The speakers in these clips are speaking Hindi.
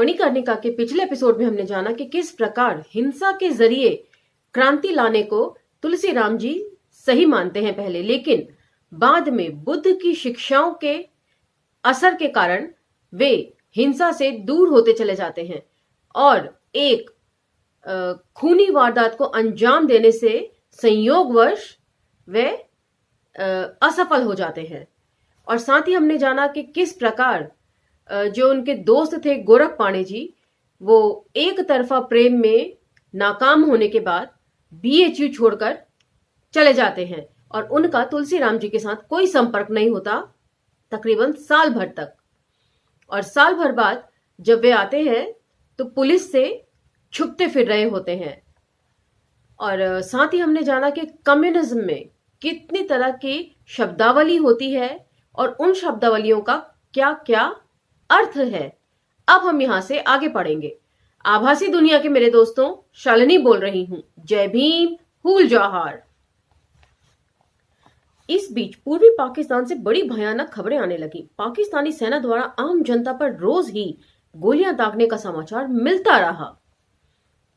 मणिकर्णिका के पिछले एपिसोड में हमने जाना कि किस प्रकार हिंसा के जरिए क्रांति लाने को तुलसीराम जी सही मानते हैं पहले, लेकिन बाद में बुद्ध की शिक्षाओं के असर के कारण वे हिंसा से दूर होते चले जाते हैं और एक खूनी वारदात को अंजाम देने से संयोगवश वे असफल हो जाते हैं। और साथ ही हमने जाना कि किस प्रकार जो उनके दोस्त थे गोरख पाणे जी, वो एक तरफा प्रेम में नाकाम होने के बाद बीएचयू छोड़कर चले जाते हैं और उनका तुलसीराम जी के साथ कोई संपर्क नहीं होता तकरीबन साल भर तक। और साल भर बाद जब वे आते हैं तो पुलिस से छुपते फिर रहे होते हैं। और साथ ही हमने जाना कि कम्युनिज्म में कितनी तरह की शब्दावली होती है और उन शब्दावलियों का क्या क्या अर्थ है। अब हम यहां से आगे पढ़ेंगे। आभासी दुनिया के मेरे दोस्तों, शालिनी बोल रही हूं। जय भीम, हुल जौहार। इस बीच पूर्वी पाकिस्तान से बड़ी भयानक खबरें आने लगी। पाकिस्तानी सेना द्वारा आम जनता पर रोज ही गोलियां दागने का समाचार मिलता रहा।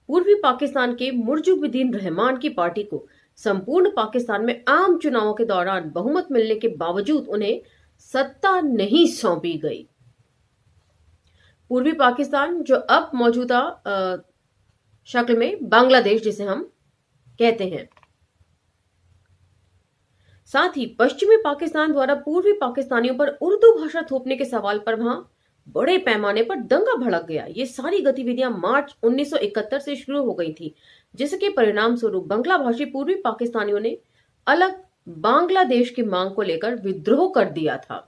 पूर्वी पाकिस्तान के मुर्जुबुद्दीन रहमान की पार्टी को संपूर्ण पाकिस्तान में आम चुनावों के दौरान बहुमत मिलने के बावजूद उन्हें सत्ता नहीं सौंपी गई। पूर्वी पाकिस्तान जो अब मौजूदा शक्ल में बांग्लादेश जिसे हम कहते हैं। साथ ही पश्चिमी पाकिस्तान द्वारा पूर्वी पाकिस्तानियों पर उर्दू भाषा थोपने के सवाल पर वहां बड़े पैमाने पर दंगा भड़क गया। ये सारी गतिविधियां मार्च 1971 से शुरू हो गई थी, जिसके परिणाम स्वरूप बांग्ला भाषी पूर्वी पाकिस्तानियों ने अलग बांग्लादेश की मांग को लेकर विद्रोह कर दिया था।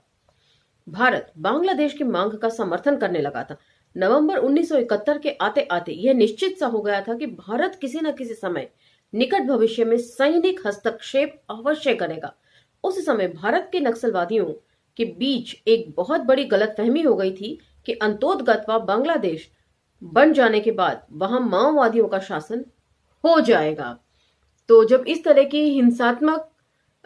भारत बांग्लादेश की मांग का समर्थन करने लगा था। नवंबर 1971 के आते आते यह निश्चित सा हो गया था कि भारत किसी न किसी समय निकट भविष्य में सैनिक हस्तक्षेप अवश्य करेगा। उस समय भारत के नक्सलवादियों के बीच एक बहुत बड़ी गलतफहमी हो गई थी कि अंतोदगत्वा बांग्लादेश बन जाने के बाद वहां माओवादियों का शासन हो जाएगा। तो जब इस तरह की हिंसात्मक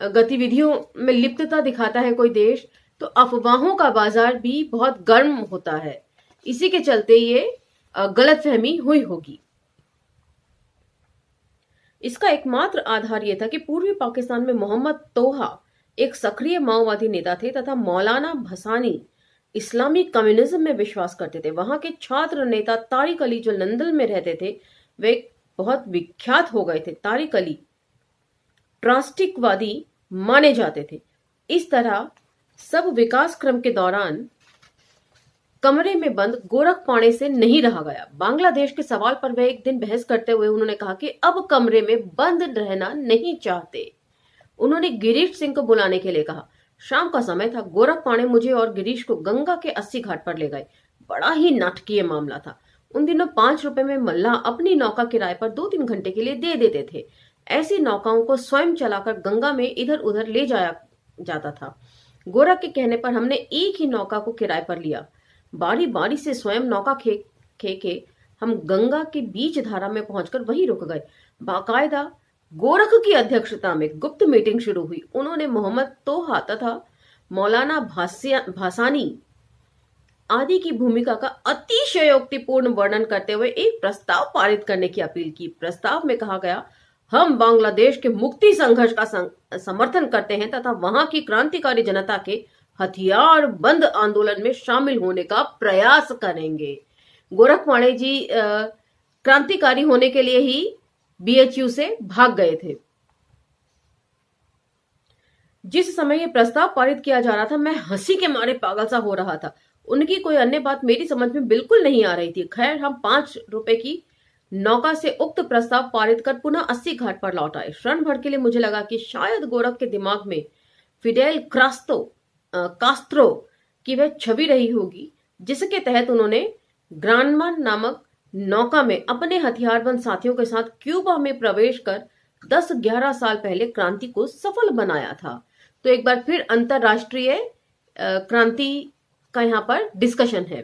गतिविधियों में लिप्तता दिखाता है कोई देश, तो अफवाहों का बाजार भी बहुत गर्म होता है। इसी के चलते ये गलतफहमी हुई होगी। इसका एकमात्र आधार यह था कि पूर्वी पाकिस्तान में मोहम्मद तोहा एक सक्रिय माओवादी नेता थे तथा मौलाना भसानी इस्लामी कम्युनिज्म में विश्वास करते थे। वहां के छात्र नेता तारिक अली जो लंदन में रहते थे, वे बहुत विख्यात हो गए थे। तारिक अली ट्रास्टिकवादी माने जाते थे। इस तरह सब विकास क्रम के दौरान कमरे में बंद गोरख पाणे से नहीं रहा गया। बांग्लादेश के सवाल पर वह एक दिन बहस करते हुए उन्होंने कहा कि अब कमरे में बंद रहना नहीं चाहते। उन्होंने गिरीश सिंह को बुलाने के लिए कहा। शाम का समय था। गोरख पाणे मुझे और गिरीश को गंगा के 80 घाट पर ले गए। बड़ा ही नाटकीय मामला था। उन दिनों 5 रुपए में मल्लाह अपनी नौका किराए पर 2-3 घंटे के लिए दे देते थे। ऐसी नौकाओं को स्वयं चलाकर गंगा में इधर उधर ले जाया जाता था। गोरख के कहने पर हमने एक ही नौका को किराए पर लिया। बारी बारी से स्वयं नौका के हम गंगा के बीच धारा में पहुंचकर वहीं रुक गए। बाकायदा गोरख की अध्यक्षता में गुप्त मीटिंग शुरू हुई। उन्होंने मोहम्मद तोहा तथा मौलाना भासानी आदि की भूमिका का अतिशयोक्तिपूर्ण वर्णन करते हुए एक प्रस्ताव पारित करने की अपील की। प्रस्ताव में कहा गया, हम बांग्लादेश के मुक्ति संघर्ष का समर्थन करते हैं तथा वहां की क्रांतिकारी जनता के हथियार बंद आंदोलन में शामिल होने का प्रयास करेंगे। गोरख पाणे जी क्रांतिकारी होने के लिए ही बीएचयू से भाग गए थे। जिस समय यह प्रस्ताव पारित किया जा रहा था, मैं हंसी के मारे पागल सा हो रहा था। उनकी कोई अन्य बात मेरी समझ में बिल्कुल नहीं आ रही थी। खैर, हम 5 रुपए की नौका से उक्त प्रस्ताव पारित कर पुनः 80 घाट पर लौट आए। क्षण भर के लिए मुझे लगा कि शायद गोरख के दिमाग में फिडेल कास्त्रो की वह छवि रही होगी, जिसके तहत उन्होंने ग्रानमा नामक नौका में अपने हथियारबंद साथियों के साथ क्यूबा में प्रवेश कर 10-11 साल पहले क्रांति को सफल बनाया था। तो एक बार फिर अंतरराष्ट्रीय क्रांति का यहाँ पर डिस्कशन है।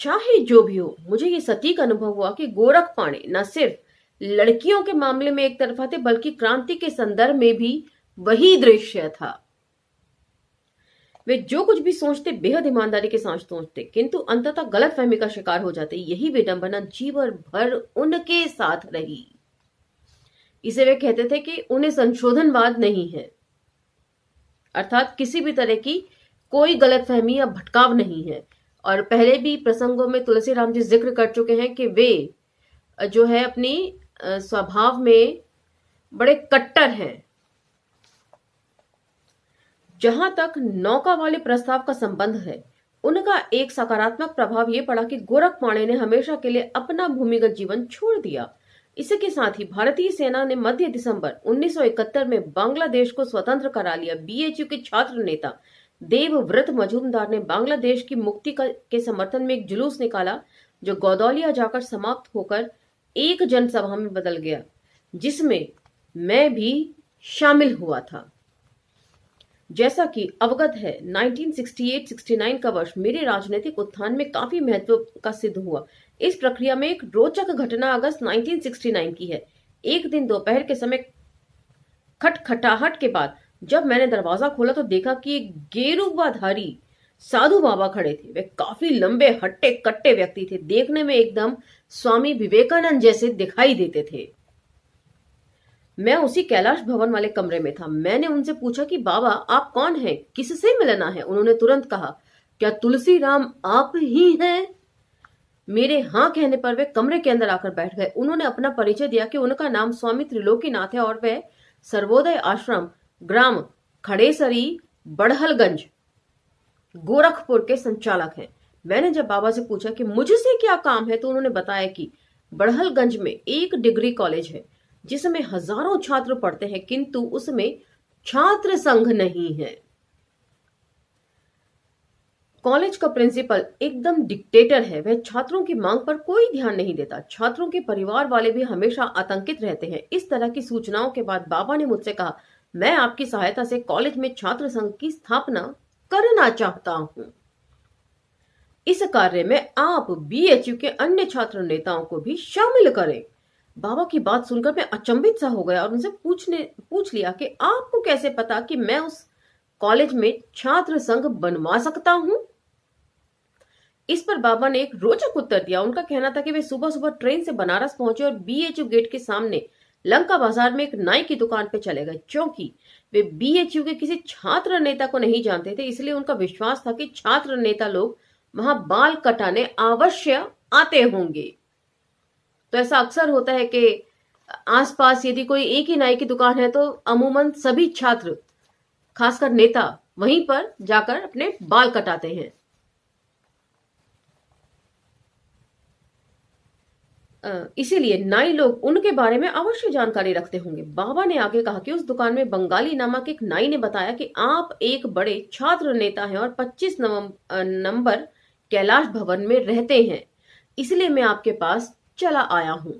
चाहे जो भी हो, मुझे ये सटीक अनुभव हुआ कि गोरख पाणे न सिर्फ लड़कियों के मामले में एक तरफा थे, बल्कि क्रांति के संदर्भ में भी वही दृश्य था। वे जो कुछ भी सोचते बेहद ईमानदारी के साथ सोचते, किंतु अंततः गलतफहमी का शिकार हो जाते। यही विडंबना जीवन भर उनके साथ रही। इसे वे कहते थे कि उन्हें संशोधनवाद नहीं है, अर्थात किसी भी तरह की कोई गलतफहमी या भटकाव नहीं है। और पहले भी प्रसंगों में तुलसीराम जी जिक्र कर चुके हैं कि वे जो है अपनी स्वभाव में बड़े कट्टर हैं। जहां तक नौका वाले प्रस्ताव का संबंध है, उनका एक सकारात्मक प्रभाव यह पड़ा कि गोरख पांडे ने हमेशा के लिए अपना भूमिगत जीवन छोड़ दिया। इसके साथ ही भारतीय सेना ने मध्य दिसंबर 1971 में बांग्लादेश को स्वतंत्र करा लिया। बीएचयू के छात्र नेता देवव्रत मजूमदार ने बांग्लादेश की मुक्ति के समर्थन में एक जुलूस निकाला, जो गौदौलिया जाकर समाप्त होकर एक जनसभा में बदल गया, जिसमें मैं भी शामिल हुआ था। जैसा कि अवगत है, 1968-69 का वर्ष मेरे राजनीतिक उत्थान में काफी महत्व का सिद्ध हुआ। इस प्रक्रिया में एक रोचक घटना अगस्त 1969 की है। एक दिन दोपहर के समय खटखटाहट के बाद जब मैंने दरवाजा खोला तो देखा कि एक गेरुवाधारी साधु बाबा खड़े थे। वे काफी लंबे हट्टे कट्टे व्यक्ति थे, देखने में एकदम स्वामी विवेकानंद जैसे दिखाई देते थे। मैं उसी कैलाश भवन वाले कमरे में था। मैंने उनसे पूछा कि बाबा आप कौन हैं, किससे मिलना है? उन्होंने तुरंत कहा, क्या तुलसीराम आप ही हैं? मेरे हाँ कहने पर वे कमरे के अंदर आकर बैठ गए। उन्होंने अपना परिचय दिया कि उनका नाम स्वामी त्रिलोकीनाथ है और वे सर्वोदय आश्रम ग्राम खड़ेसरी बड़हलगंज गोरखपुर के संचालक हैं। मैंने जब बाबा से पूछा कि मुझसे क्या काम है, तो उन्होंने बताया कि बड़हलगंज में एक डिग्री कॉलेज है जिसमें हजारों छात्र पढ़ते हैं, किंतु उसमें छात्र संघ नहीं है। कॉलेज का प्रिंसिपल एकदम डिक्टेटर है। वह छात्रों की मांग पर कोई ध्यान नहीं देता। छात्रों के परिवार वाले भी हमेशा आतंकित रहते हैं। इस तरह की सूचनाओं के बाद बाबा ने मुझसे कहा, मैं आपकी सहायता से कॉलेज में छात्र संघ की स्थापना करना चाहता हूं। इस कार्य में आप बीएचयू के अन्य छात्र नेताओं को भी शामिल करें। बाबा की बात सुनकर मैं अचंभित सा हो गया और उनसे पूछ लिया कि आपको कैसे पता कि मैं उस कॉलेज में छात्र संघ बनवा सकता हूं? इस पर बाबा ने एक रोचक उत्तर दिया। उनका कहना था कि वे सुबह सुबह ट्रेन से बनारस पहुंचे और बीएचयू गेट के सामने लंका बाजार में एक नाई की दुकान पे चले गए। क्योंकि वे बीएचयू के किसी छात्र नेता को नहीं जानते थे, इसलिए उनका विश्वास था कि छात्र नेता लोग वहां बाल कटाने अवश्य आते होंगे। तो ऐसा अक्सर होता है कि आसपास यदि कोई एक ही नाई की दुकान है तो अमूमन सभी छात्र, खासकर नेता, वहीं पर जाकर अपने बाल कटाते हैं। इसीलिए नाई लोग उनके बारे में अवश्य जानकारी रखते होंगे। बाबा ने आगे कहा कि उस दुकान में बंगाली नामक एक नाई ने बताया कि आप एक बड़े छात्र नेता हैं और 25 नंबर कैलाश भवन में रहते हैं, इसलिए मैं आपके पास चला आया हूं।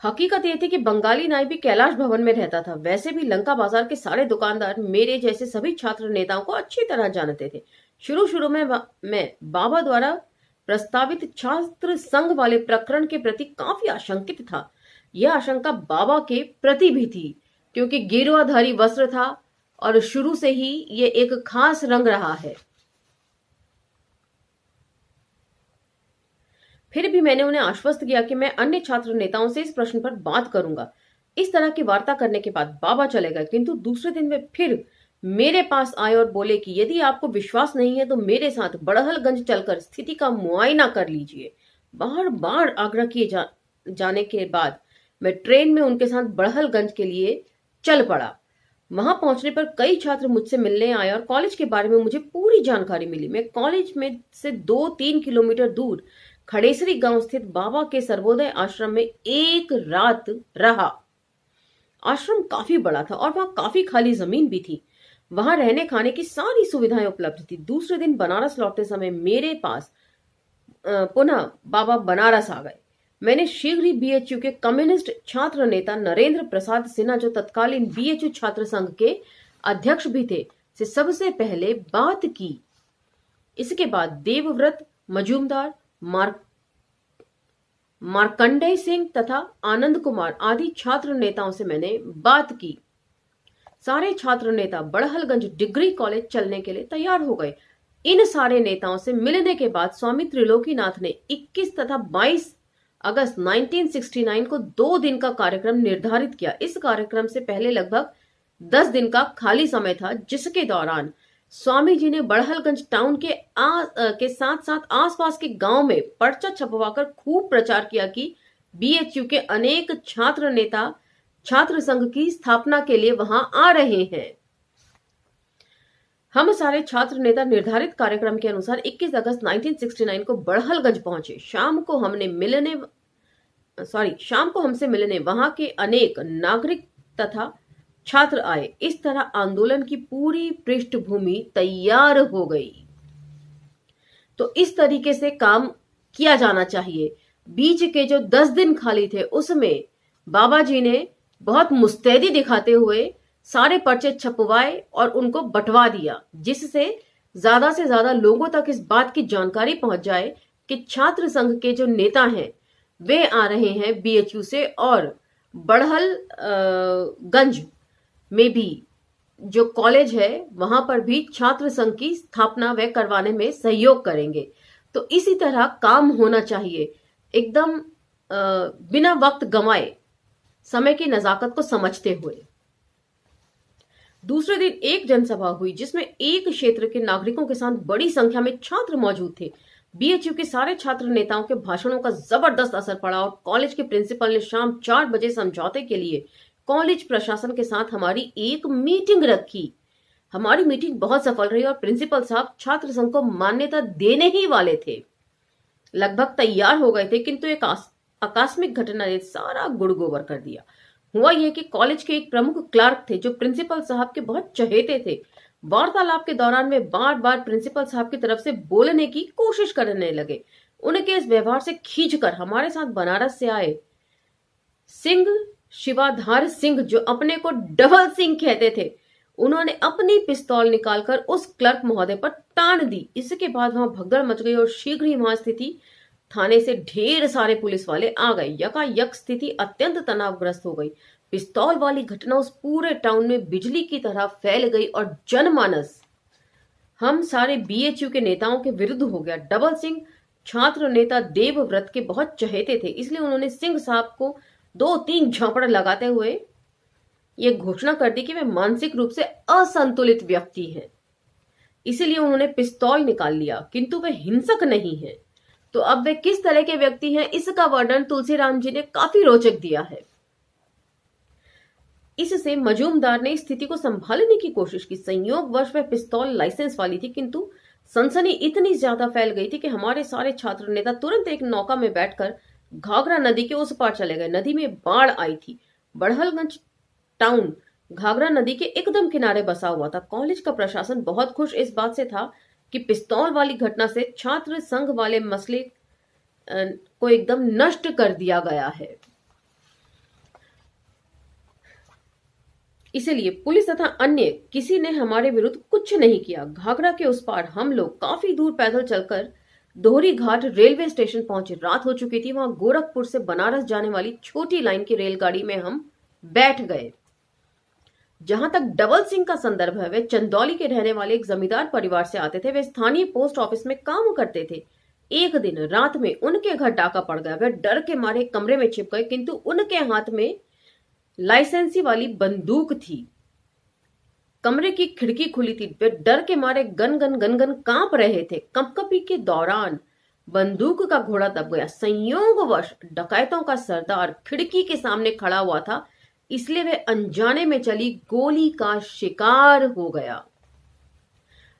हकीकत यह थी कि बंगाली नाई भी कैलाश भवन में रहता था। वैसे भी लंका बाजार के सारे दुकानदार मेरे जैसे सभी छात्र नेताओं को अच्छी तरह जानते थे। शुरू में मैं बाबा द्वारा प्रस्तावित छात्र संघ वाले प्रकरण के प्रति काफी आशंकित था। यह आशंका बाबा के प्रति भी थी, क्योंकि गेरुआधारी वस्त्र था और शुरू से ही यह एक खास रंग रहा है। फिर भी मैंने उन्हें आश्वस्त किया कि मैं अन्य छात्र नेताओं से इस प्रश्न पर बात करूंगा। इस तरह की वार्ता करने के बाद बाबा चले गए, किंतु दूसरे दिन वे फिर मेरे पास आए और बोले कि यदि आपको विश्वास नहीं है तो मेरे साथ बड़हलगंज चलकर स्थिति का मुआयना कर लीजिए। बार बार आग्रह किए जाने के बाद मैं ट्रेन में उनके साथ बड़हलगंज के लिए चल पड़ा। वहां पहुंचने पर कई छात्र मुझसे मिलने आए और कॉलेज के बारे में मुझे पूरी जानकारी मिली। मैं कॉलेज में से 2-3 किलोमीटर दूर खड़ेसरी गांव स्थित बाबा के सर्वोदय आश्रम में एक रात रहा। आश्रम काफी बड़ा था और वहां काफी खाली जमीन भी थी। वहां रहने खाने की सारी सुविधाएं उपलब्ध थी। दूसरे दिन बनारस लौटते समय मेरे पास पुनः बाबा बनारस आ गए। मैंने शीघ्र ही बीएचयू के कम्युनिस्ट छात्र नेता नरेंद्र प्रसाद सिन्हा, जो तत्कालीन बीएचयू छात्र संघ के अध्यक्ष भी थे, से सबसे पहले बात की। इसके बाद देवव्रत मजूमदार, मार्कंडेय सिंह तथा आनंद कुमार आदि छात्र नेताओं से मैंने बात की। सारे छात्र नेता बड़हलगंज डिग्री कॉलेज चलने के लिए तैयार हो गए। इन सारे नेताओं से मिलने के बाद स्वामी त्रिलोकीनाथ ने 21 तथा 22 अगस्त 1969 को 2 दिन का कार्यक्रम निर्धारित किया। इस कार्यक्रम से पहले लगभग 10 दिन का खाली समय था, जिसके दौरान स्वामी जी ने बड़हलगंज टाउन के साथ साथ आसपास के गांव में पर्चा छपवाकर खूब प्रचार किया कि बीएचयू के अनेक छात्र नेता छात्र संघ की स्थापना के लिए वहां आ रहे हैं। हम सारे छात्र नेता निर्धारित कार्यक्रम के अनुसार 21 अगस्त 1969 को बड़हलगंज पहुंचे। शाम को हमसे मिलने वहां के अनेक नागरिक तथा छात्र आए। इस तरह आंदोलन की पूरी पृष्ठभूमि तैयार हो गई। तो इस तरीके से काम किया जाना चाहिए। बीच के जो 10 दिन खाली थे उसमें बाबा जी ने बहुत मुस्तैदी दिखाते हुए सारे पर्चे छपवाए और उनको बंटवा दिया, जिससे ज्यादा से ज्यादा लोगों तक इस बात की जानकारी पहुंच जाए कि छात्र संघ के जो नेता हैं वे आ रहे हैं बीएचयू से और बड़हलगंज में भी जो कॉलेज है वहां पर भी छात्र संघ की स्थापना वे करवाने में सहयोग करेंगे। तो इसी तरह काम होना चाहिए, एकदम बिना वक्त गंवाए, समय की नजाकत को समझते हुए। दूसरे दिन एक जनसभा हुई जिसमें एक क्षेत्र के नागरिकों के साथ बड़ी संख्या में छात्र मौजूद थे। बीएचयू के सारे छात्र नेताओं के भाषणों का जबरदस्त असर पड़ा और कॉलेज के प्रिंसिपल ने शाम 4 बजे समझौते के लिए कॉलेज प्रशासन के साथ हमारी एक मीटिंग रखी। हमारी मीटिंग बहुत सफल रही और प्रिंसिपल साहब छात्र संघ को मान्यता देने ही वाले थे, लगभग तैयार हो गए थे, किंतु एक आकस्मिक घटना ने सारा गुड़ गोबर कर दिया। हुआ यह कि कॉलेज के एक प्रमुख क्लर्क थे जो प्रिंसिपल साहब के बहुत चहेते थे। वार्तालाप के दौरान वे बार बार प्रिंसिपल साहब की तरफ से बोलने की कोशिश करने लगे। उनके इस व्यवहार से खींचकर हमारे साथ बनारस से आए सिंह शिवाधार सिंह, जो अपने को डबल सिंह कहते थे, उन्होंने अपनी पिस्तौल निकालकर उस क्लर्क महोदय पर तान दी। इसके बाद वहां भगदड़ मच गई और शीघ्र ही वहां स्थिति थाने से ढेर सारे पुलिस वाले आ गए। यकायक स्थिति अत्यंत तनावग्रस्त हो गई। पिस्तौल वाली घटना उस पूरे टाउन में बिजली की तरह फैल गई और जनमानस हम सारे बीएचयू के नेताओं के विरुद्ध हो गया। डबल सिंह छात्र नेता देवव्रत के बहुत चहेते थे, इसलिए उन्होंने सिंह साहब को 2-3 झापड़ लगाते हुए ये घोषणा कर दी कि वे मानसिक रूप से असंतुलित व्यक्ति हैं। इसीलिए उन्होंने पिस्तौल निकाल लिया, किंतु वे हिंसक नहीं हैं। तो अब वे किस तरह के व्यक्ति हैं, इसका वर्णन तुलसीराम जी ने काफी रोचक दिया है। इससे मजूमदार ने स्थिति को संभालने की कोशिश की। संयोगवश वह पिस्तौल लाइसेंस वाली थी, किंतु सनसनी इतनी ज्यादा फैल गई थी कि हमारे सारे छात्र नेता तुरंत एक नौका में बैठकर घाघरा नदी के उस पार चले गए। नदी में बाढ़ आई थी। बड़हलगंज टाउन घाघरा नदी के एकदम किनारे बसा हुआ था। कॉलेज का प्रशासन बहुत खुश इस बात से था कि पिस्तौल वाली घटना से छात्र संघ वाले मसले को एकदम नष्ट कर दिया गया है। इसलिए पुलिस तथा अन्य किसी ने हमारे विरुद्ध कुछ नहीं किया। घाघरा के उस पार हम लोग काफी दूर पैदल चलकर दोहरी घाट रेलवे स्टेशन पहुंचे। रात हो चुकी थी। वहां गोरखपुर से बनारस जाने वाली छोटी लाइन की रेलगाड़ी में हम बैठ गए। जहां तक डबल सिंह का संदर्भ है, वे चंदौली के रहने वाले एक जमींदार परिवार से आते थे। वे स्थानीय पोस्ट ऑफिस में काम करते थे। एक दिन रात में उनके घर डाका पड़ गया। वे डर के मारे कमरे में छिप गए, किंतु उनके हाथ में लाइसेंसी वाली बंदूक थी। कमरे की खिड़की खुली थी। वे डर के मारे गन गन कांप रहे थे। कंपकपी के दौरान बंदूक का घोड़ा दब गया। संयोगवश डकैतों का सरदार खिड़की के सामने खड़ा हुआ था, इसलिए वे अनजाने में चली गोली का शिकार हो गया।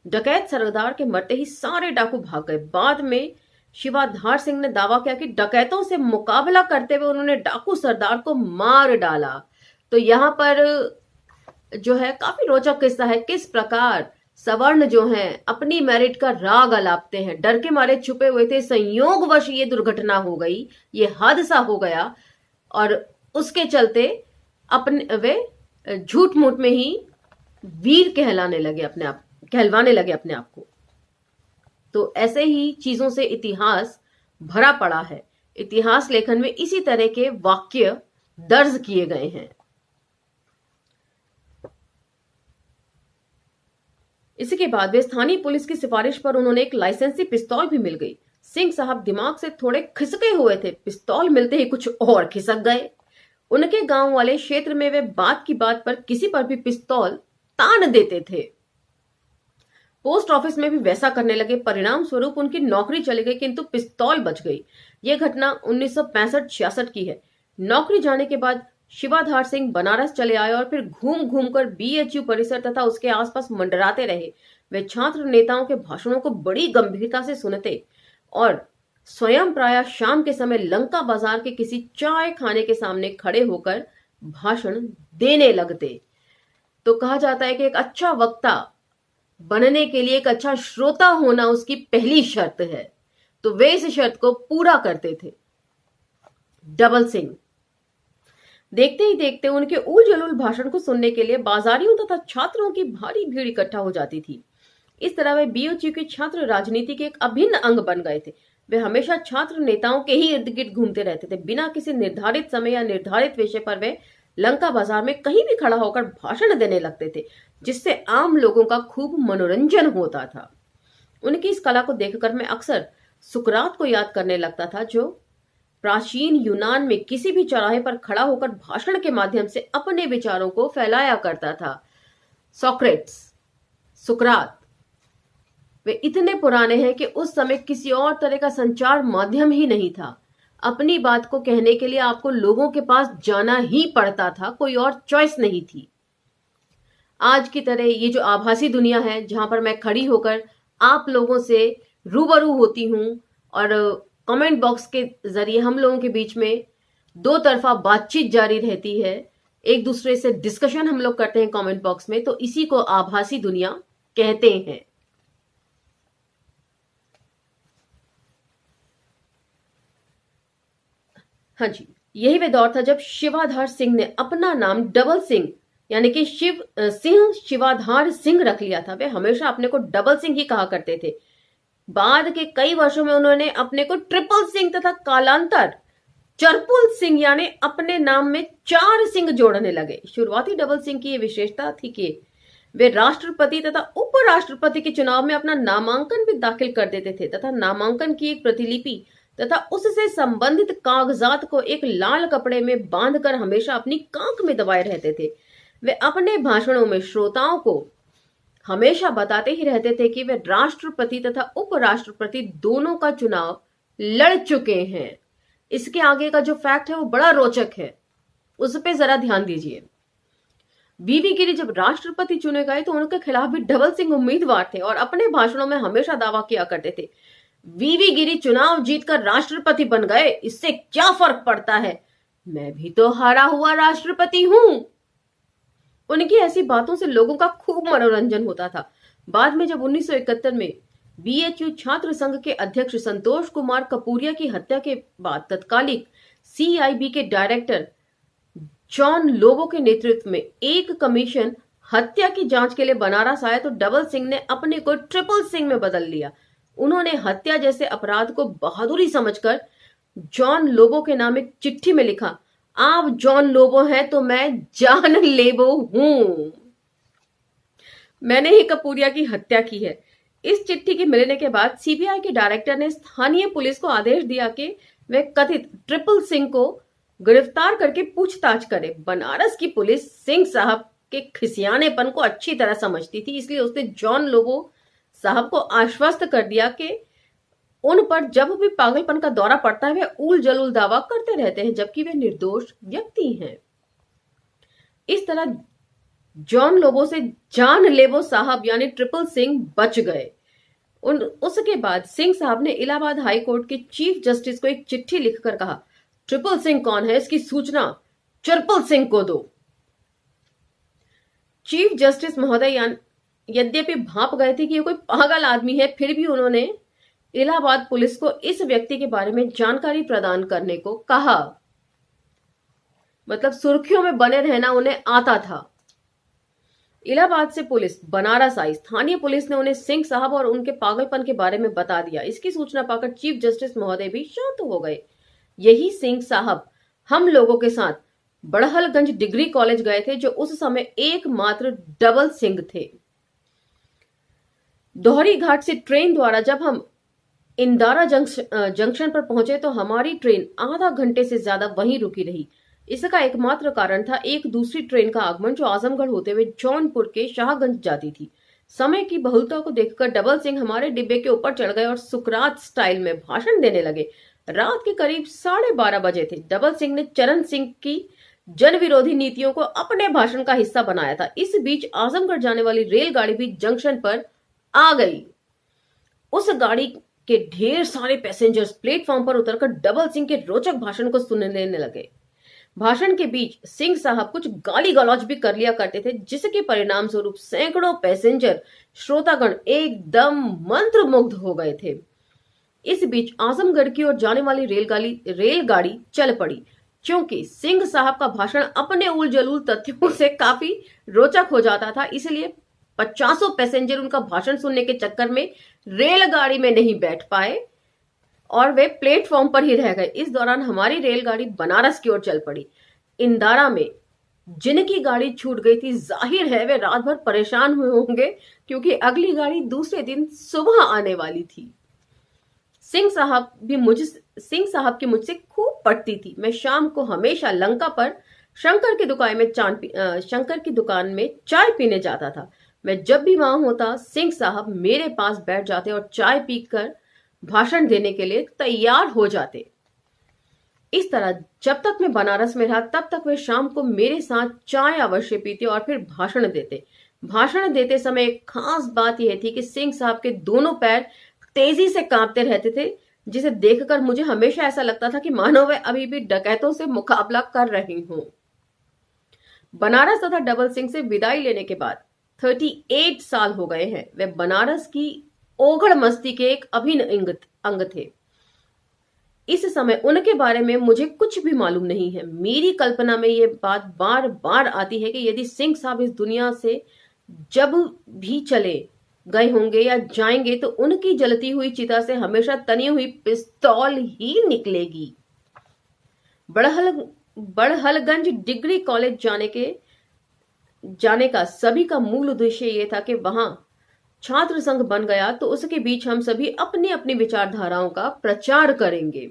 डकैत सरदार के मरते ही सारे डाकू भाग गए। बाद में शिवाधार सिंह ने दावा किया कि डकैतों से मुकाबला करते हुए उन्होंने डाकू सरदार को मार डाला। तो यहाँ पर जो है काफी रोचक किस्सा है, किस प्रकार सवर्ण जो हैं अपनी मेरिट का राग अलापते हैं। डर के मारे छुपे हुए थे, संयोगवश ये दुर्घटना हो गई, ये हादसा हो गया और उसके चलते अपने वे झूठ मूठ में ही वीर कहलाने लगे, कहलवाने लगे अपने आप को। तो ऐसे ही चीजों से इतिहास भरा पड़ा है। इतिहास लेखन में इसी तरह के वाक्य दर्ज किए गए हैं। इसके बाद वे स्थानीय पुलिस की सिफारिश पर उन्होंने एक लाइसेंसी पिस्तौल भी मिल गई। सिंह साहब दिमाग से थोड़े खिसके हुए थे। पिस्तौल मिलते ही कुछ और खिसक गए। उनके गांव वाले क्षेत्र में वे बात की बात पर किसी पर भी पिस्तौल तान देते थे। पोस्ट ऑफिस में भी वैसा करने लगे। परिणाम स्वरूप उनकी नौकरी चली गई, किंतु पिस्तौल बच गई। यह घटना 1965-66 की है। नौकरी जाने के बाद शिवाधार सिंह बनारस चले आए और फिर घूम घूम कर बीएचयू परिसर तथा उसके आसपास मंडराते रहे। वे छात्र नेताओं के भाषणों को बड़ी गंभीरता से सुनते और स्वयं प्रायः शाम के समय लंका बाजार के किसी चाय खाने के सामने खड़े होकर भाषण देने लगते। तो कहा जाता है कि एक अच्छा वक्ता बनने के लिए एक अच्छा श्रोता होना उसकी पहली शर्त है। तो वे इस शर्त को पूरा करते थे। डबल सिंह देखते ही देखते उनके उल जलूल भाषण को सुनने के लिए बाजारियों तथा छात्रों की भारी भीड़ इकट्ठा हो जाती थी। इस तरह वे बीएचयू के छात्र राजनीति के एक अभिन्न अंग बन गए थे। वे हमेशा छात्र नेताओं के ही इर्द गिर्द घूमते रहते थे। बिना किसी निर्धारित समय या निर्धारित विषय पर वे लंका बाजार में कहीं भी खड़ा होकर भाषण देने लगते थे, जिससे आम लोगों का खूब मनोरंजन होता था। उनकी इस कला को देखकर मैं अक्सर सुकरात को याद करने लगता था, जो प्राचीन यूनान में किसी भी चौराहे पर खड़ा होकर भाषण के माध्यम से अपने विचारों को फैलाया करता था। सोक्रेट्स, सुकरात, वे इतने पुराने हैं कि उस समय किसी और तरह का संचार माध्यम ही नहीं था। अपनी बात को कहने के लिए आपको लोगों के पास जाना ही पड़ता था, कोई और चॉइस नहीं थी। आज की तरह ये जो आभासी दुनिया है, जहां पर मैं खड़ी होकर आप लोगों से रूबरू होती हूं और कमेंट बॉक्स के जरिए हम लोगों के बीच में दो तरफा बातचीत जारी रहती है, एक दूसरे से डिस्कशन हम लोग करते हैं कमेंट बॉक्स में, तो इसी को आभासी दुनिया कहते हैं। हाँ जी, यही वे दौर था जब शिवाधार सिंह ने अपना नाम डबल सिंह यानी कि सिंह शिवाधार सिंह रख लिया था। वे हमेशा अपने को डबल सिंह ही कहा करते थे। बाद के कई वर्षों में उन्होंने अपने को ट्रिपल सिंह तथा कालांतर चरपुल सिंह यानी अपने नाम में 4 सिंह जोड़ने लगे। शुरुआती डबल सिंह की यह विशेषता थी कि वे राष्ट्रपति तथा उपराष्ट्रपति के चुनाव में अपना नामांकन भी दाखिल कर देते थे तथा नामांकन की एक प्रतिलिपि तथा उससे संबंधित कागजात को एक लाल कपड़े में बांधकर हमेशा अपनी कांख में दबाए रहते थे। वे अपने भाषणों में श्रोताओं को हमेशा बताते ही रहते थे कि वे राष्ट्रपति तथा उपराष्ट्रपति दोनों का चुनाव लड़ चुके हैं। इसके आगे का जो फैक्ट है वो बड़ा रोचक है, उस पर जरा ध्यान दीजिए। वीवी गिरी जब राष्ट्रपति चुने गए तो उनके खिलाफ भी डबल सिंह उम्मीदवार थे और अपने भाषणों में हमेशा दावा किया करते थे, वीवी गिरी चुनाव जीतकर राष्ट्रपति बन गए, इससे क्या फर्क पड़ता है, मैं भी तो हारा हुआ राष्ट्रपति हूं। उनकी ऐसी बातों से लोगों का खूब मनोरंजन होता था। बाद में जब 1971 में बीएचयू छात्र संघ के अध्यक्ष संतोष कुमार कपूरिया की हत्या के बाद तत्कालिक सीआईबी के डायरेक्टर जॉन लोबो के नेतृत्व में एक कमीशन हत्या की जांच के लिए बनारस आया तो डबल सिंह ने अपने को ट्रिपल सिंह में बदल लिया। उन्होंने हत्या जैसे अपराध को बहादुरी समझकर जॉन लोबो के नाम एक चिट्ठी में लिखा, आप जॉन लोबो हैं तो मैं जान लेबो हूं। मैंने ही कपूरिया की हत्या की है। इस चिट्ठी के मिलने के बाद सीबीआई के डायरेक्टर ने स्थानीय पुलिस को आदेश दिया कि वे कथित ट्रिपल सिंह को गिरफ्तार करके पूछताछ करे। बनारस की पुलिस सिंह साहब के खिसियानेपन को अच्छी तरह समझती थी, इसलिए उसने जॉन लोबो साहब को आश्वस्त कर दिया कि उन पर जब भी पागलपन का दौरा पड़ता है वे उल जलूल दावा करते रहते हैं, जबकि वे निर्दोष व्यक्ति हैं। इस तरह जॉन लोबो से जान लेबो साहब यानी ट्रिपल सिंह बच गए। उसके बाद सिंह साहब ने इलाहाबाद हाई कोर्ट के चीफ जस्टिस को एक चिट्ठी लिखकर कहा, ट्रिपल सिंह कौन है इसकी सूचना चरपल सिंह को दो। चीफ जस्टिस महोदय यद्यपि भाप गए थे कि ये कोई पागल आदमी है, फिर भी उन्होंने इलाहाबाद पुलिस को इस व्यक्ति के बारे में जानकारी प्रदान करने को कहा। मतलब सुर्खियों में बने रहना उन्हें आता था। इलाहाबाद से पुलिस बनारस आई। स्थानीय पुलिस ने उन्हें सिंह साहब और उनके पागलपन के बारे में बता दिया। इसकी सूचना पाकर चीफ जस्टिस महोदय भी शांत हो गए। यही सिंह साहब हम लोगों के साथ बड़हलगंज डिग्री कॉलेज गए थे, जो उस समय एकमात्र डबल सिंह थे। दोहरी घाट से ट्रेन द्वारा जब हम इंदारा जंक्शन पर पहुंचे तो हमारी ट्रेन आधा घंटे से ज्यादा वहीं रुकी रही। इसका एकमात्र कारण था एक दूसरी ट्रेन का आगमन जो आजमगढ़ होते हुए जौनपुर के शाहगंज जाती थी। समय की बहुलता को देखकर डबल सिंह हमारे डिब्बे के ऊपर चढ़ गए और सुकरात स्टाइल में भाषण देने लगे। रात के करीब 12:30 बजे थे। डबल सिंह ने चरण सिंह की जन विरोधी नीतियों को अपने भाषण का हिस्सा बनाया था। इस बीच आजमगढ़ जाने वाली रेलगाड़ी भी जंक्शन पर आ गई। उस गाड़ी के ढेर सारे पैसेंजर्स प्लेटफॉर्म पर उतरकर डबल सिंह के रोचक भाषण को सुनने लगे। भाषण के बीच सिंह साहब कुछ गाली गलौज भी कर लिया करते थे, जिसके परिणाम स्वरूप सैकड़ों पैसेंजर श्रोतागण एकदम मंत्रमुग्ध हो गए थे। इस बीच आजमगढ़ की ओर जाने वाली रेलगाड़ी चल पड़ी। क्योंकि सिंह साहब का भाषण अपने उल जलूल तथ्यों से काफी रोचक हो जाता था, इसलिए 50 पैसेंजर उनका भाषण सुनने के चक्कर में रेलगाड़ी में नहीं बैठ पाए और वे प्लेटफॉर्म पर ही रह गए। इस दौरान हमारी रेलगाड़ी बनारस की ओर चल पड़ी। इंदारा में जिनकी गाड़ी छूट गई थी, जाहिर है वे रात भर परेशान हुए होंगे, क्योंकि अगली गाड़ी दूसरे दिन सुबह आने वाली थी। सिंह साहब की मुझसे खूब पटती थी। मैं शाम को हमेशा लंका पर शंकर की दुकान में चाय पीने जाता था। मैं जब भी वहां होता, सिंह साहब मेरे पास बैठ जाते और चाय पीकर भाषण देने के लिए तैयार हो जाते। इस तरह जब तक मैं बनारस में रहा, तब तक वे शाम को मेरे साथ चाय अवश्य पीते और फिर भाषण देते। भाषण देते समय एक खास बात यह थी कि सिंह साहब के दोनों पैर तेजी से कांपते रहते थे, जिसे देखकर मुझे हमेशा ऐसा लगता था कि मानो वे अभी भी डकैतों से मुकाबला कर रही हों। बनारस तथा डबल सिंह से विदाई लेने के बाद 38 साल हो गए हैं। वे बनारस की ओघड़ मस्ती के एक अभिन्न अंग थे। इस समय उनके बारे में मुझे कुछ भी मालूम नहीं है। मेरी कल्पना में यह बात बार बार आती है कि यदि सिंह साहब इस दुनिया से जब भी चले गए होंगे या जाएंगे, तो उनकी जलती हुई चिता से हमेशा तनी हुई पिस्तौल ही निकलेगी। बड़हलगंज डिग्री कॉलेज जाने का सभी का मूल उद्देश्य यह था कि वहां छात्र संघ बन गया तो उसके बीच हम सभी अपनी अपनी विचारधाराओं का प्रचार करेंगे।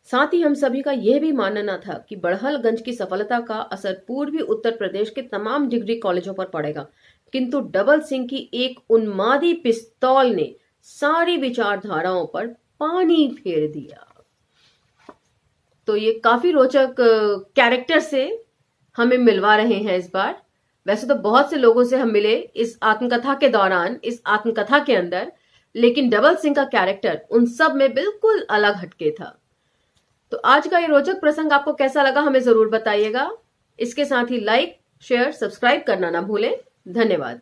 साथ ही हम सभी का यह भी मानना था कि बड़हलगंज की सफलता का असर पूर्वी उत्तर प्रदेश के तमाम डिग्री कॉलेजों पर पड़ेगा। किंतु डबल सिंह की एक उन्मादी पिस्तौल ने सारी विचारधाराओं पर पानी फेर दिया। तो ये काफी रोचक कैरेक्टर से हमें मिलवा रहे हैं इस बार। वैसे तो बहुत से लोगों से हम मिले इस आत्मकथा के दौरान, इस आत्मकथा के अंदर, लेकिन डबल सिंह का कैरेक्टर उन सब में बिल्कुल अलग हटके था। तो आज का ये रोचक प्रसंग आपको कैसा लगा हमें जरूर बताइएगा। इसके साथ ही लाइक, शेयर, सब्सक्राइब करना ना भूलें। धन्यवाद।